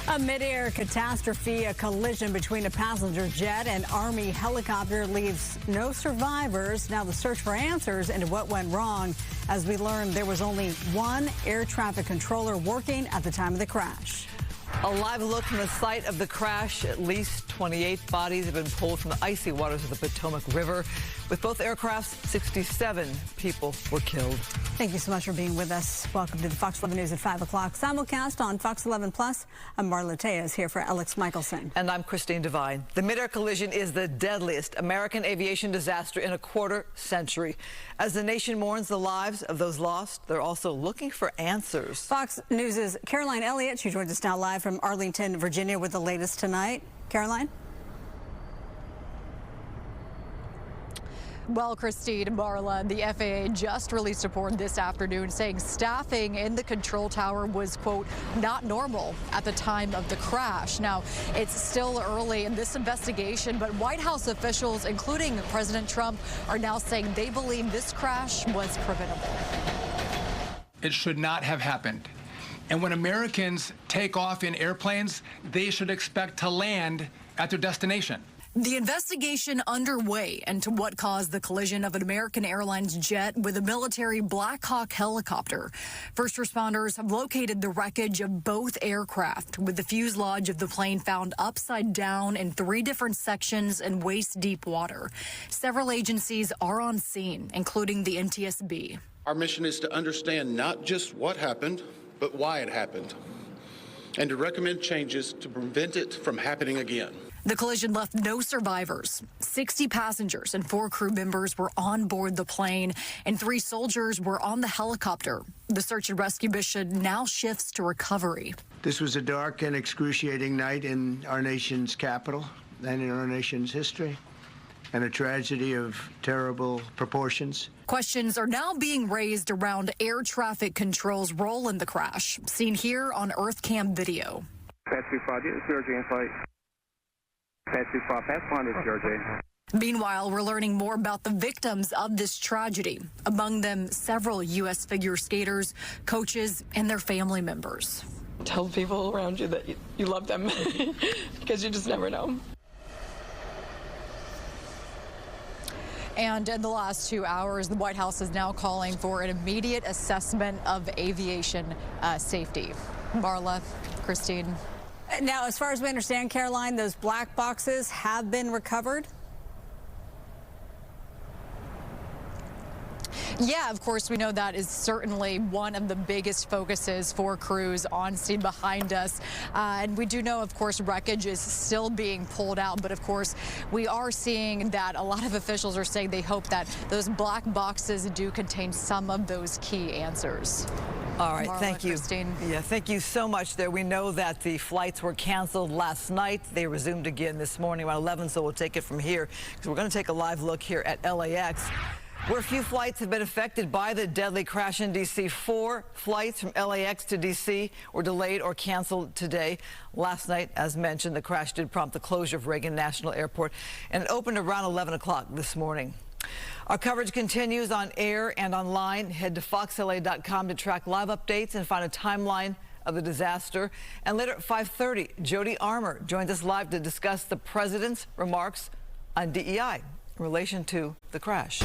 A mid-air catastrophe, a collision between a passenger jet and Army helicopter leaves no survivors. Now the search for answers into what went wrong. As we learned, there was only one air traffic controller working at the time of the crash. A live look from the site of the crash. At least 28 bodies have been pulled from the icy waters of the Potomac River. With both aircrafts, 67 people were killed. Thank you so much for being with us. Welcome to the Fox 11 News at 5 o'clock. Simulcast on Fox 11 Plus. I'm Marla Tejas here for Alex Michelson. And I'm Christine Devine. The mid-air collision is the deadliest American aviation disaster in a quarter century. As the nation mourns the lives of those lost, they're also looking for answers. Fox News' Caroline Elliott. She joins us now live from Arlington, Virginia with the latest tonight. Caroline? Well, Christine, Marla, the FAA just released a report this afternoon saying staffing in the control tower was, quote, not normal at the time of the crash. Now, it's still early in this investigation, but White House officials, including President Trump, are now saying they believe this crash was preventable. It should not have happened. And when Americans take off in airplanes, they should expect to land at their destination. The investigation underway into what caused the collision of an American Airlines jet with a military Black Hawk helicopter. First responders have located the wreckage of both aircraft, with the fuselage of the plane found upside down in 3 different sections in waist-deep water. Several agencies are on scene, including the NTSB. Our mission is to understand not just what happened, but why it happened, and to recommend changes to prevent it from happening again. The collision left no survivors. 60 passengers and 4 crew members were on board the plane, and 3 soldiers were on the helicopter. The search and rescue mission now shifts to recovery. This was a dark and excruciating night in our nation's capital and in our nation's history, and a tragedy of terrible proportions. Questions are now being raised around air traffic control's role in the crash, seen here on EarthCam video. Pass 25, this is Georgia in flight. Pass 25, pass 1 is Georgia. Meanwhile, we're learning more about the victims of this tragedy. Among them, several U.S. figure skaters, coaches, and their family members. Tell people around you that you love them, because you just never know. And in the last 2 hours, the White House is now calling for an immediate assessment of aviation safety. Marla, Christine. Now, as far as we understand, Caroline, those black boxes have been recovered? Yeah, of course, we know that is certainly one of the biggest focuses for crews on scene behind us. And we do know, of course, wreckage is still being pulled out. But, of course, we are seeing that a lot of officials are saying they hope that those black boxes do contain some of those key answers. All right, Marla, thank you. Christine. Yeah, thank you so much there. We know that the flights were canceled last night. They resumed again this morning around 11, so we'll take it from here because we're going to take a live look here at LAX, where a few flights have been affected by the deadly crash in D.C. 4 flights from LAX to D.C. were delayed or canceled today. Last night, as mentioned, the crash did prompt the closure of Reagan National Airport, and it opened around 11 o'clock this morning. Our coverage continues on air and online. Head to foxla.com to track live updates and find a timeline of the disaster. And later at 5:30, Jody Armour joins us live to discuss the president's remarks on DEI in relation to the crash.